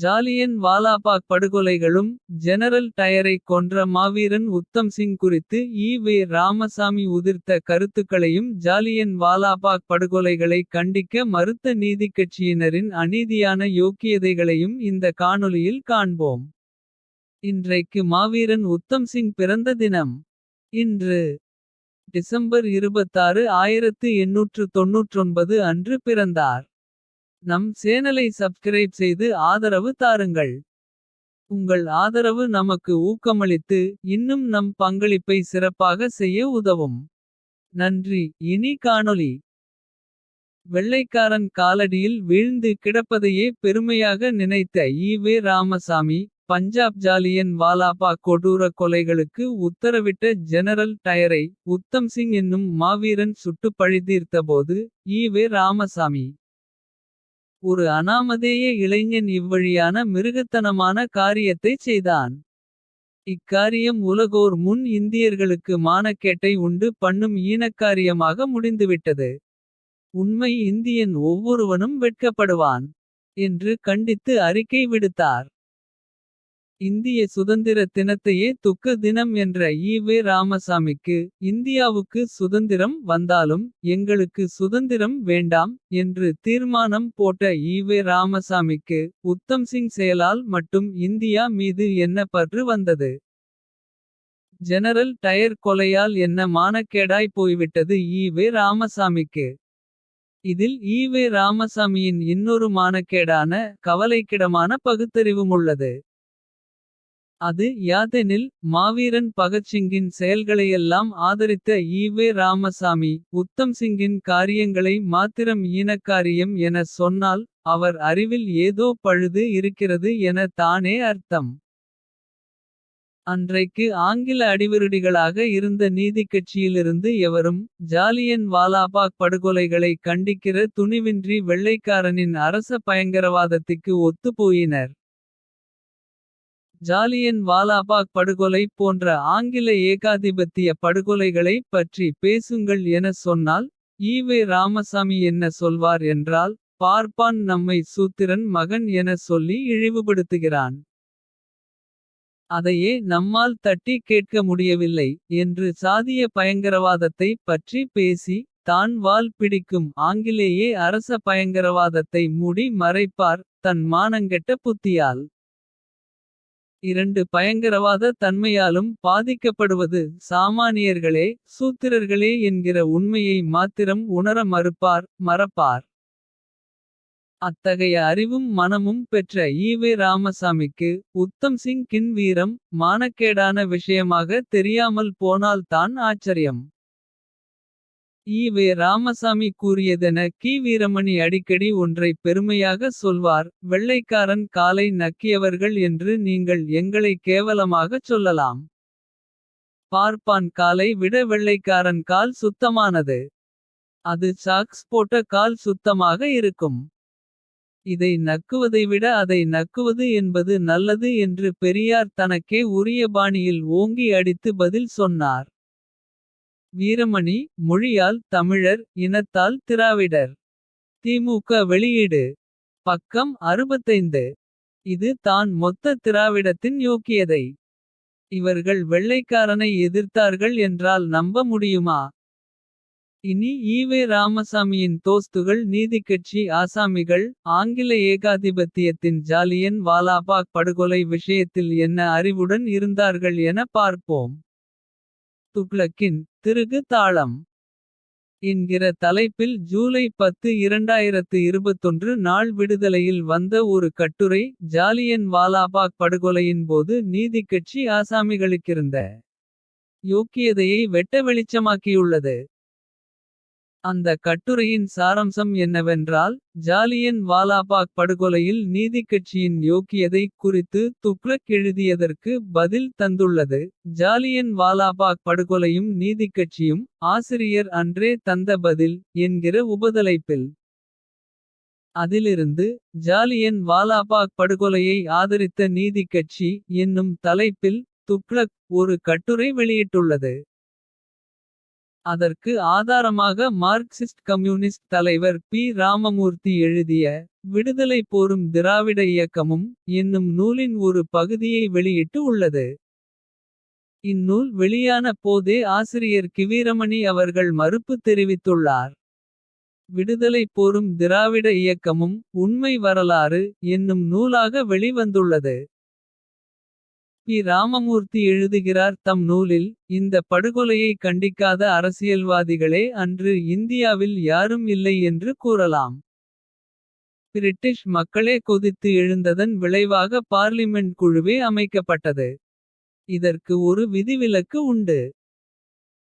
ஜாலியன் வாலாபாக் படுகொலைகளும். General டயரைக் கொன்ற மாவீரன் உத்தம் சிங் குறித்து ராமசாமி உதிர்த்த கருத்துக்களையும். ஜாலியன் வாலாபாக் படுகொலைகளை கண்டிக்க மறுத்த நீதிக்கட்சியினரின் அநீதியான யோக்கியதைகளையும் இந்த காணொளியில் காண்போம். இன்றைக்கு மாவீரன் உத்தம் சிங் பிறந்த தினம். இன்று டிசம்பர் 26 1899 அன்று பிறந்தார். நம் சேனலை சப்ஸ்கிரைப் செய்து ஆதரவு தாருங்கள். உங்கள் ஆதரவு நமக்கு ஊக்கமளித்து. இன்னும் நம் பங்களிப்பை சிறப்பாக செய்ய உதவும். நன்றி. இனி காணொளி. வெள்ளைக்காரன் காலடியில் வீழ்ந்து கிடப்பதையே பெருமையாக நினைத்த ராமசாமி. பஞ்சாப் ஜாலியன் வாலாபாக் கொடூர கொலைகளுக்கு உத்தரவிட்ட ஜெனரல் டயரை. உத்தம் சிங் என்னும் மாவீரன் சுட்டுப் பழிதீர்த்தபோது. ராமசாமி ஒரு அனாமதேய இளைஞன் இவ்வழியான மிருகத்தனமான காரியத்தைச் செய்தான். இக்காரியம் உலகோர் முன் இந்தியர்களுக்கு மானக்கேட்டை உண்டு பண்ணும் ஈனக்காரியமாக முடிந்துவிட்டது. உண்மை இந்தியன் ஒவ்வொருவனும் வெட்கப்படுவான். என்று கண்டித்து அறிக்கை விடுத்தார். இந்திய சுதந்திர தினத்தையே துக்க தினம் என்ற ராமசாமிக்கு. இந்தியாவுக்கு சுதந்திரம் வந்தாலும் எங்களுக்கு சுதந்திரம் வேண்டாம். என்று தீர்மானம் போட்ட ராமசாமிக்கு. உத்தம் சிங் செயலால் மட்டும் இந்தியா மீது என்ன பற்று வந்தது. ஜெனரல் டயர் கொலையால் என்ன மானக்கேடாய் போய்விட்டது ராமசாமிக்கு. இதில் ராமசாமியின் இன்னொரு மானக்கேடான. கவலைக்கிடமான பகுத்தறிவுமுள்ளது. அது யாதெனில் மாவீரன் பகத்சிங்கின் செயல்களையெல்லாம் ஆதரித்த ராமசாமி. உத்தம் சிங்கின் காரியங்களை மாத்திரம் ஈனக்காரியம் என சொன்னால். அவர் அறிவில் ஏதோ பழுது இருக்கிறது என தானே அர்த்தம். அன்றைக்கு ஆங்கில அடிவருடிகளாக இருந்த நீதிக்கட்சியிலிருந்து எவரும். ஜாலியன் வாலாபாக் படுகொலைகளை கண்டிக்கிற துணிவின்றி வெள்ளைக்காரனின் அரச பயங்கரவாதத்திற்கு ஒத்து போயினர். ஜாலியன் வாலாபாக் படுகொலை போன்ற ஆங்கில ஏகாதிபத்திய படுகொலைகளை பற்றி பேசுங்கள் என சொன்னால். ராமசாமி என்ன சொல்வார் என்றால். பார்ப்பான் நம்மை சூத்திரன் மகன் என சொல்லி இழிவுபடுத்துகிறான். அதையே நம்மால் தட்டி கேட்க முடியவில்லை. என்று சாதிய பயங்கரவாதத்தை பற்றி பேசி. தான் வால் பிடிக்கும் ஆங்கிலேயே அரச பயங்கரவாதத்தை மூடி மறைப்பார். தன் மானங்கெட்ட புத்தியால். இரண்டு பயங்கரவாத தன்மையாலும் பாதிக்கப்படுவது. சாமானியர்களே சூத்திரர்களே என்கிற உண்மையை மாத்திரம் உணர மறப்பார். அத்தகைய அறிவும் மனமும் பெற்ற ராமசாமிக்கு. உத்தம் சிங் கின் வீரம் மானக்கேடான விஷயமாக தெரியாமல் போனால் தான் ஆச்சரியம். ராமசாமி கூறியதென வீரமணி அடிக்கடி ஒன்றை பெருமையாக சொல்வார். வெள்ளைக்காரன் காலை நக்கியவர்கள் என்று நீங்கள் எங்களை கேவலமாகச் சொல்லலாம். பார்ப்பான் காலை விட வெள்ளைக்காரன் கால் சுத்தமானது. அது சாக்ஸ் போட்ட கால் சுத்தமாக இருக்கும். இதை நக்குவதை விட அதை நக்குவது என்பது நல்லது என்று பெரியார் தனக்கே உரிய பாணியில் ஓங்கி அடித்து பதில் சொன்னார். வீரமணி மொழியால் தமிழர் இனத்தால் திராவிடர். திமுக வெளியீடு. பக்கம் 65. இது தான் மொத்த திராவிடத்தின் யோக்கியதை. இவர்கள் வெள்ளைக்காரனை எதிர்த்தார்கள் என்றால் நம்ப முடியுமா. இனி ராமசாமியின் தோஸ்துகள் நீதிக்கட்சி ஆசாமிகள். ஆங்கில ஏகாதிபத்தியத்தின் ஜாலியன் வாலாபாக் படுகொலை விஷயத்தில் என்ன அறிவுடன் இருந்தார்கள் என பார்ப்போம். துக்ளக்கின் திருகு தாளம் என்கிற தலைப்பில் ஜூலை 10 2021 நாள் விடுதலையில் வந்த ஒரு கட்டுரை. ஜாலியன் வாலாபாக் படுகொலையின் போது நீதிக்கட்சி ஆசாமிகளுக்கிருந்த யோக்கியதையை வெட்ட வெளிச்சமாக்கியுள்ளது. அந்த கட்டுரையின் சாரம்சம் என்னவென்றால். ஜாலியன் வாலாபாக் படுகொலையில் நீதிக்கட்சியின் யோக்கியதை குறித்து துக்ளக் எழுதியதற்கு பதில் தந்துள்ளது. ஜாலியன் வாலாபாக் படுகொலையும் நீதிக்கட்சியும். ஆசிரியர் அன்றே தந்த பதில் என்கிற உபதலைப்பில். அதிலிருந்து ஜாலியன் வாலாபாக் படுகொலையை ஆதரித்த நீதிக்கட்சி. என்னும் தலைப்பில் துக்ளக் ஒரு கட்டுரை வெளியிட்டுள்ளது. அதற்கு ஆதாரமாக மார்க்சிஸ்ட் கம்யூனிஸ்ட் தலைவர் பி. ராமமூர்த்தி எழுதிய விடுதலை போரும் திராவிட இயக்கமும் என்னும் நூலின் ஒரு பகுதியை வெளியிட்டு உள்ளது. இந்நூல் வெளியான போதே ஆசிரியர் கிவீரமணி அவர்கள் மறுப்பு தெரிவித்துள்ளார். விடுதலை போரும் திராவிட இயக்கமும் உண்மை வரலாறு என்னும் நூலாக வெளிவந்துள்ளது. பி. ராமமூர்த்தி எழுதுகிறார் தம் நூலில். இந்த படுகொலையை கண்டிக்காத அரசியல்வாதிகளே அன்று இந்தியாவில் யாரும் இல்லை என்று கூறலாம். பிரிட்டிஷ் மக்களே கொதித்து எழுந்ததன் விளைவாக பார்லிமெண்ட் குழுவே அமைக்கப்பட்டது. இதற்கு ஒரு விதிவிலக்கு உண்டு.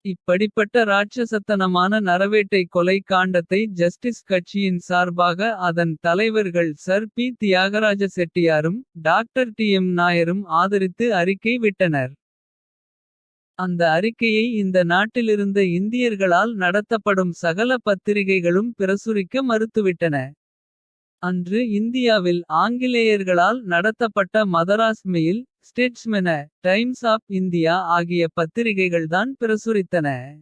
இப்படிப்பட்ட ராட்சசத்தனமான நரவேட்டை கொலை காண்டத்தை ஜஸ்டிஸ் கட்சியின் சார்பாக அதன் தலைவர்கள் சர். பி. தியாகராஜ செட்டியாரும் டாக்டர் டி. எம். நாயரும் ஆதரித்து அறிக்கை விட்டனர். அந்த அறிக்கையை இந்த நாட்டிலிருந்த இந்தியர்களால் நடத்தப்படும் சகல பத்திரிகைகளும் பிரசுரிக்க மறுத்துவிட்டன. அன்று இந்தியாவில் ஆங்கிலேயர்களால் நடத்தப்பட்ட Madras mail, statesman, Times of India ஆகிய பத்திரிகைகள்தான் பிரசுரித்தன.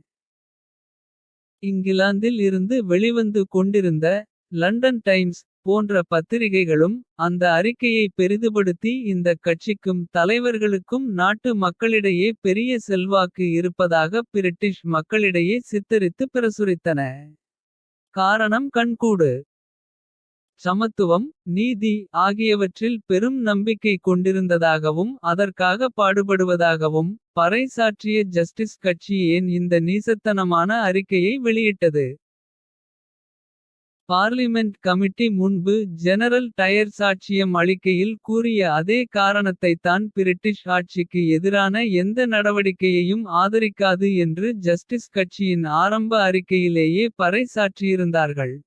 இங்கிலாந்தில் இருந்து வெளிவந்து கொண்டிருந்த லண்டன் டைம்ஸ் போன்ற பத்திரிகைகளும் அந்த அறிக்கையை பெரிதுபடுத்தி இந்த கட்சிக்கும் தலைவர்களுக்கும் நாட்டு மக்களிடையே பெரிய செல்வாக்கு இருப்பதாக பிரிட்டிஷ் மக்களிடையே சித்தரித்து பிரசுரித்தன. காரணம் கண்கூடு. சமத்துவம், நீதி ஆகியவற்றில் பெரும் நம்பிக்கை கொண்டிருந்ததாகவும் அதற்காக பாடுபடுவதாகவும் பறைசாற்றிய ஜஸ்டிஸ் கட்சி ஏன் இந்த நீசத்தனமான அறிக்கையை வெளியிட்டது. பார்லிமெண்ட் கமிட்டி முன்பு ஜெனரல் டயர் சாட்சியம் அளிக்கையில் கூறிய அதே காரணத்தை தான் பிரிட்டிஷ் ஆட்சிக்கு எதிரான எந்த நடவடிக்கையையும் ஆதரிக்காது என்று ஜஸ்டிஸ் கட்சியின் ஆரம்ப அறிக்கையிலேயே பறைசாற்றியிருந்தார்கள்.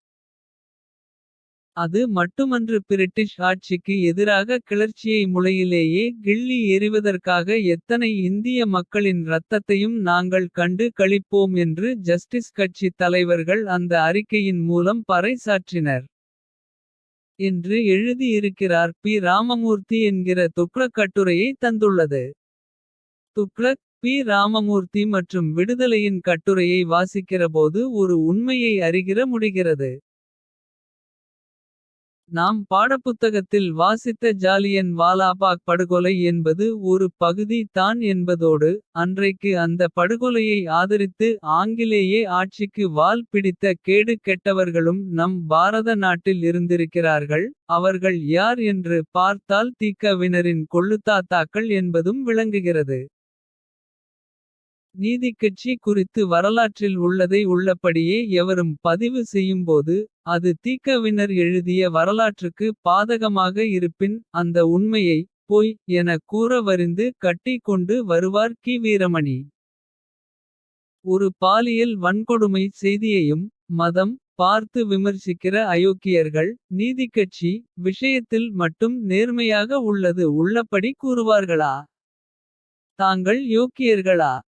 அது மட்டுமன்று, பிரிட்டிஷ் ஆட்சிக்கு எதிராக கிளர்ச்சியை முளையிலேயே கிள்ளி எறிவதற்காக எத்தனை இந்திய மக்களின் இரத்தத்தையும் நாங்கள் கண்டு களிப்போம் என்று ஜஸ்டிஸ் கட்சி தலைவர்கள் அந்த அறிக்கையின் மூலம் பறைசாற்றினர் என்று எழுதியிருக்கிறார். பி. ராமமூர்த்தி என்கிற துக்ளக் கட்டுரையை தந்துள்ளது. துக்ளக், பி. ராமமூர்த்தி மற்றும் விடுதலையின் கட்டுரையை வாசிக்கிறபோது ஒரு உண்மையை அறிகிற முடிகிறது. நாம் பாடப்புத்தகத்தில் வாசித்த ஜாலியன் வாலாபாக் படுகொலை என்பது ஒரு பகுதி தான் என்பதோடு. அன்றைக்கு அந்த படுகொலையை ஆதரித்து ஆங்கிலேயே ஆட்சிக்கு வால் பிடித்த கேடு கெட்டவர்களும் நம் பாரத நாட்டில் இருந்திருக்கிறார்கள். அவர்கள் யார் என்று பார்த்தால் திகவினரின் கொள்ளுத்தாத்தாக்கள் என்பதும் விளங்குகிறது. நீதிக்கட்சி குறித்து வரலாற்றில் உள்ளதை உள்ளபடியே எவரும் பதிவு செய்யும்போது. அது திகவினர் எழுதிய வரலாற்றுக்கு பாதகமாக இருப்பின். அந்த உண்மையை பொய் என கூற வரிந்து கட்டி கொண்டு வருவார் கி. வீரமணி. ஒரு பாலியல் வன்கொடுமை செய்தியையும் மதம் பார்த்து விமர்சிக்கிற அயோக்கியர்கள் நீதிக்கட்சி விஷயத்தில் மட்டும் நேர்மையாக உள்ளது உள்ளபடி கூறுவார்களா? தாங்கள் யோக்கியர்களா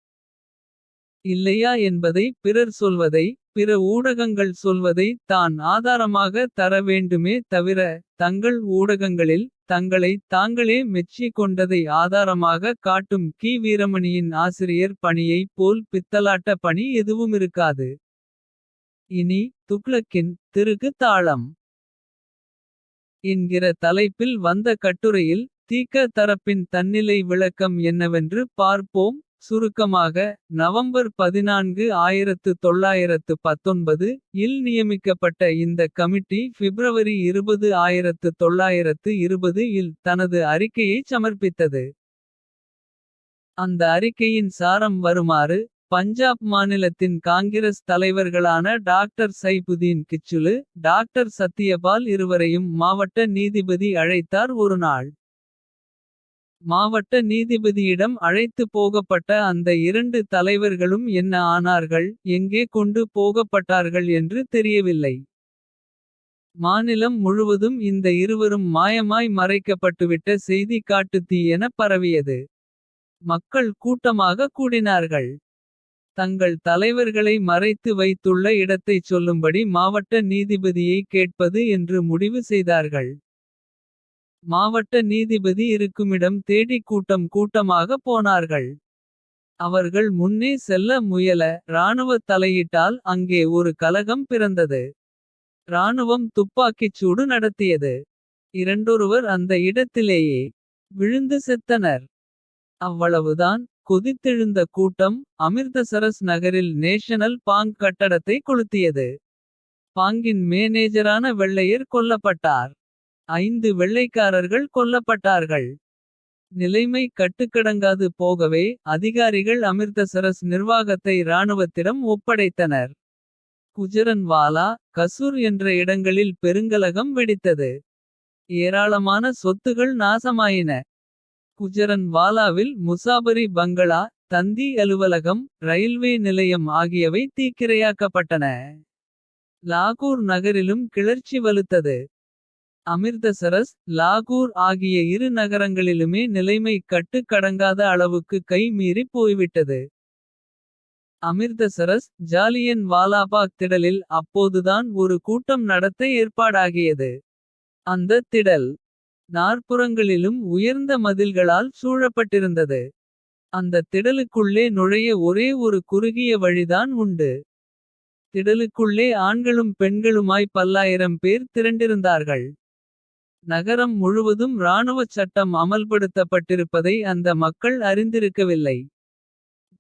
இல்லையா என்பதை பிறர் சொல்வதை, பிற ஊடகங்கள் சொல்வதை தான் ஆதாரமாக தர வேண்டுமே தவிர. தங்கள் ஊடகங்களில் தங்களை தாங்களே மெச்சி கொண்டதை ஆதாரமாக காட்டும் கி. வீரமணியின் ஆசிரியர் பணியை போல் பித்தலாட்ட பணி எதுவுமிருக்காது. இனி துக்ளக்கின் திருகு தாளம் என்கிற தலைப்பில் வந்த கட்டுரையில் திக தரப்பின் தன்னிலை விளக்கம் என்னவென்று பார்ப்போம். சுருக்கமாக, நவம்பர் 14, 1919 இல் நியமிக்கப்பட்ட இந்த கமிட்டி பிப்ரவரி 20, 1920 இல் தனது அறிக்கையைச் சமர்ப்பித்தது. அந்த அறிக்கையின் சாரம் வருமாறு. பஞ்சாப் மாநிலத்தின் காங்கிரஸ் தலைவர்களான டாக்டர் சைபுதீன் கிச்சுலு, டாக்டர் சத்தியபால் இருவரையும் மாவட்ட நீதிபதி அழைத்தார் ஒரு நாள். மாவட்ட நீதிபதியிடம் அழைத்து போகப்பட்ட அந்த இரண்டு தலைவர்களும் என்ன ஆனார்கள், எங்கே கொண்டு போகப்பட்டார்கள் என்று தெரியவில்லை. மாநிலம் முழுவதும் இந்த இருவரும் மாயமாய் மறைக்கப்பட்டுவிட்ட செய்தி காட்டுத்தீ என பரவியது. மக்கள் கூட்டமாக கூடினார்கள். தங்கள் தலைவர்களை மறைத்து வைத்துள்ள இடத்தைச் சொல்லும்படி மாவட்ட நீதிபதியை கேட்பது என்று முடிவு செய்தார்கள். மாவட்ட நீதிபதி இருக்குமிடம் தேடி கூட்டம் கூட்டமாக போனார்கள். அவர்கள் முன்னே செல்ல முயல இராணுவ தலையீட்டால் அங்கே ஒரு கலகம் பிறந்தது. இராணுவம் துப்பாக்கிச் சூடு நடத்தியது. இரண்டொருவர் அந்த இடத்திலேயே விழுந்து செத்தனர். அவ்வளவுதான். கொதித்தெழுந்த கூட்டம் அமிர்தசரஸ் நகரில் நேஷனல் பாங்க் கட்டடத்தை கொளுத்தியது. பாங்கின் மேனேஜரான வெள்ளையர் கொல்லப்பட்டார். 5 வெள்ளைக்காரர்கள் கொல்லப்பட்டார்கள். நிலைமை கட்டுக்கடங்காது போகவே அதிகாரிகள் அமிர்தசரஸ் நிர்வாகத்தை இராணுவத்திடம் ஒப்படைத்தனர். குஜரன்வாலா கசூர் என்ற இடங்களில் பெருங்கலகம் வெடித்தது. ஏராளமான சொத்துகள் நாசமாயின. குஜரன்வாலாவில் முசாபரி பங்களா, தந்தி அலுவலகம், ரயில்வே நிலையம் ஆகியவை தீக்கிரையாக்கப்பட்டன. லாகூர் நகரிலும் கிளர்ச்சி வலுத்தது. அமிர்தசரஸ், லாகூர் ஆகிய இரு நகரங்களிலுமே நிலைமை கட்டுக்கடங்காத அளவுக்கு கை மீறி போய்விட்டது. அமிர்தசரஸ் ஜாலியன் வாலாபாக் திடலில் அப்போதுதான் ஒரு கூட்டம் நடத்த ஏற்பாடாகியது. அந்த திடல் நாற்புறங்களிலும் உயர்ந்த மதில்களால் சூழப்பட்டிருந்தது. அந்த திடலுக்குள்ளே நுழைய ஒரே ஒரு குறுகிய வழிதான் உண்டு. திடலுக்குள்ளே ஆண்களும் பெண்களுமாய் பல்லாயிரம் பேர் திரண்டிருந்தார்கள். நகரம் முழுவதும் இராணுவச் சட்டம் அமல்படுத்தப்பட்டிருப்பதை அந்த மக்கள் அறிந்திருக்கவில்லை.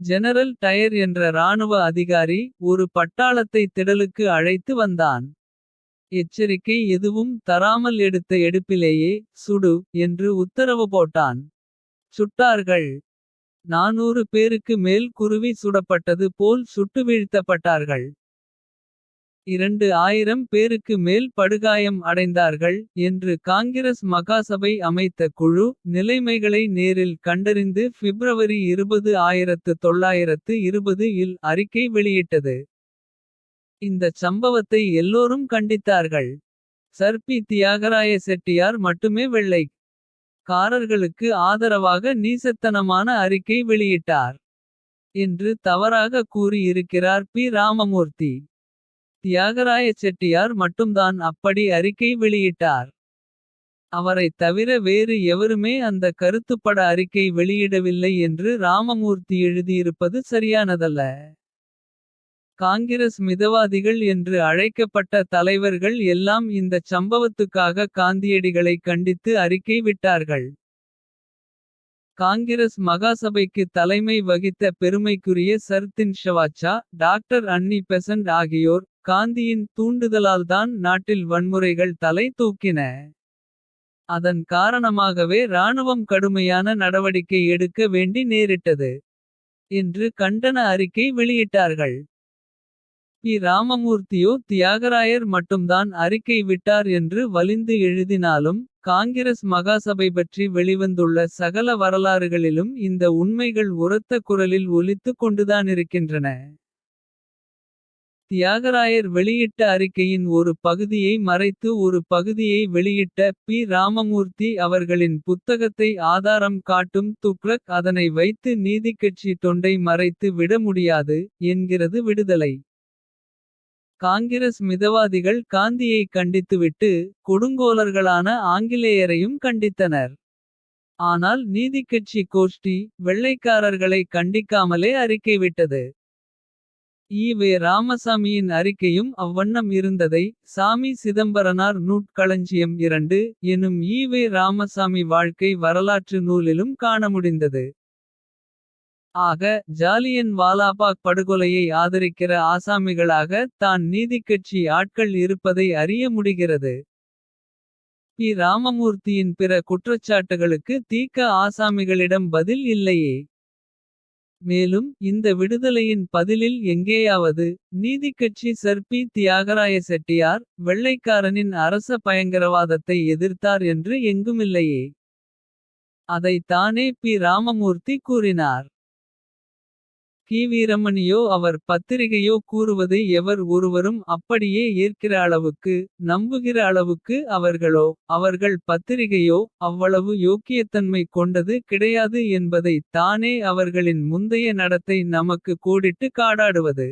ஜெனரல் டயர் என்ற இராணுவ அதிகாரி ஒரு பட்டாளத்தை திடலுக்கு அழைத்து வந்தான். எச்சரிக்கை எதுவும் தராமல் எடுத்த எடுப்பிலேயே சுடு என்று உத்தரவு போட்டான். சுட்டார்கள். 400 பேருக்கு மேல் குருவி சுடப்பட்டது போல் சுட்டு வீழ்த்தப்பட்டார்கள். 2000 பேருக்கு மேல் படுகாயம் அடைந்தார்கள் என்று காங்கிரஸ் மகாசபை அமைத்த குழு நிலைமைகளை நேரில் கண்டறிந்து பிப்ரவரி 20 1920 இல் அறிக்கை வெளியிட்டது. இந்தச் சம்பவத்தை எல்லோரும் கண்டித்தார்கள். சர் பி தியாகராய செட்டியார் மட்டுமே வெள்ளைக் காரர்களுக்கு ஆதரவாக நீசத்தனமான அறிக்கை வெளியிட்டார் என்று தவறாக கூறி இருக்கிறார் பி. ராமமூர்த்தி. தியாகராய செட்டியார் மட்டும்தான் அப்படி அறிக்கை வெளியிட்டார். அவரைத் தவிர வேறு எவருமே அந்த கருத்துப்பட அறிக்கை வெளியிடவில்லை என்று ராமமூர்த்தி எழுதியிருப்பது சரியானதல்ல. காங்கிரஸ் மிதவாதிகள் என்று அழைக்கப்பட்ட தலைவர்கள் எல்லாம் இந்தச் சம்பவத்துக்காக காந்தியடிகளை கண்டித்து அறிக்கை விட்டார்கள். காங்கிரஸ் மகாசபைக்கு தலைமை வகித்த பெருமைக்குரிய சர் தின்ஷவாச்சா, டாக்டர் அன்னி பெசன்ட் ஆகியோர் காந்தியின் தூண்டுதலால்தான் நாட்டில் வன்முறைகள் தலை தூக்கின. அதன் காரணமாகவே இராணுவம் கடுமையான நடவடிக்கை எடுக்க வேண்டி நேரிட்டது என்று கண்டன அறிக்கை வெளியிட்டார்கள். பி. ராமமூர்த்தியோ தியாகராயர் மட்டும்தான் அறிக்கை விட்டார் என்று வலிந்து எழுதினாலும். காங்கிரஸ் மகாசபை பற்றி வெளிவந்துள்ள சகல வரலாறுகளிலும் இந்த உண்மைகள் உரத்த குரலில் ஒலித்துக் கொண்டுதானிருக்கின்றன. தியாகராயர் வெளியிட்ட அறிக்கையின் ஒரு பகுதியை மறைத்து ஒரு பகுதியை வெளியிட்ட பி. ராமமூர்த்தி அவர்களின் புத்தகத்தை ஆதாரம் காட்டும் துக்ளக் அதனை வைத்து நீதிக்கட்சி தொண்டை மறைத்து விட முடியாது என்கிறது விடுதலை. காங்கிரஸ் மிதவாதிகள் காந்தியை கண்டித்துவிட்டு கொடுங்கோலர்களான ஆங்கிலேயரையும் கண்டித்தனர். ஆனால் நீதிக்கட்சி கோஷ்டி வெள்ளைக்காரர்களை கண்டிக்காமலே அறிக்கை விட்டது. ஈ. ராமசாமியின் அறிக்கையும் அவ்வண்ணம் இருந்ததை சாமி சிதம்பரனார் நூட்களஞ்சியம் 2 எனும் ஈ. ராமசாமி வாழ்க்கை வரலாற்று நூலிலும் காண முடிந்தது. ஆக ஜாலியன் வாலாபாக் படுகொலையை ஆதரிக்கிற ஆசாமிகளாக தான் நீதிக்கட்சி ஆட்கள் இருப்பதை அறிய முடிகிறது. பி. ராமமூர்த்தியின் பிற குற்றச்சாட்டுகளுக்கு தீக்க ஆசாமிகளிடம் பதில் இல்லையே. மேலும் இந்த விடுதலையின் பதிலில் எங்கேயாவது நீதிக்கட்சி சர் பி. தியாகராய செட்டியார் வெள்ளைக்காரனின் அரச பயங்கரவாதத்தை எதிர்த்தார் என்று எங்குமில்லையே. அதை தானே பி. ராமமூர்த்தி கூறினார். கி. வீரமணியோ அவர் பத்திரிகையோ கூறுவதை எவர் ஒருவரும் அப்படியே ஏற்கிற அளவுக்கு நம்புகிற அளவுக்கு அவர்கள் பத்திரிகையோ அவ்வளவு யோக்கியத்தன்மை கொண்டது கிடையாது என்பதை தானே அவர்களின் முந்தைய நடத்தை நமக்கு கோடிட்டு காடாடுவது.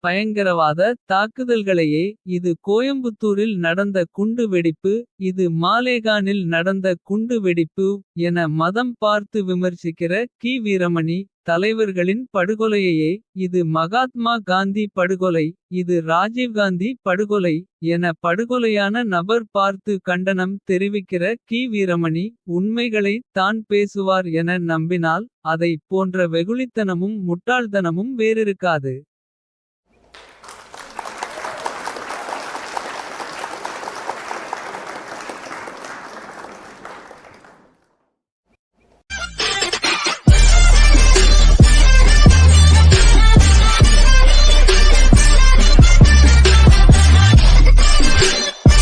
பயங்கரவாத தாக்குதல்களையே இது கோயம்புத்தூரில் நடந்த குண்டு வெடிப்பு, இது மாலேகானில் நடந்த குண்டு வெடிப்பு என மதம் பார்த்து விமர்சிக்கிற கி. வீரமணி தலைவர்களின் படுகொலையையே. இது மகாத்மா காந்தி படுகொலை. இது ராஜீவ்காந்தி படுகொலை. என படுகொலையான நபர் பார்த்து கண்டனம் தெரிவிக்கிற வீரமணி. உண்மைகளை தான் பேசுவார் என நம்பினால். அதை போன்ற வெகுளித்தனமும் முட்டாள்தனமும் வேறிருக்காது.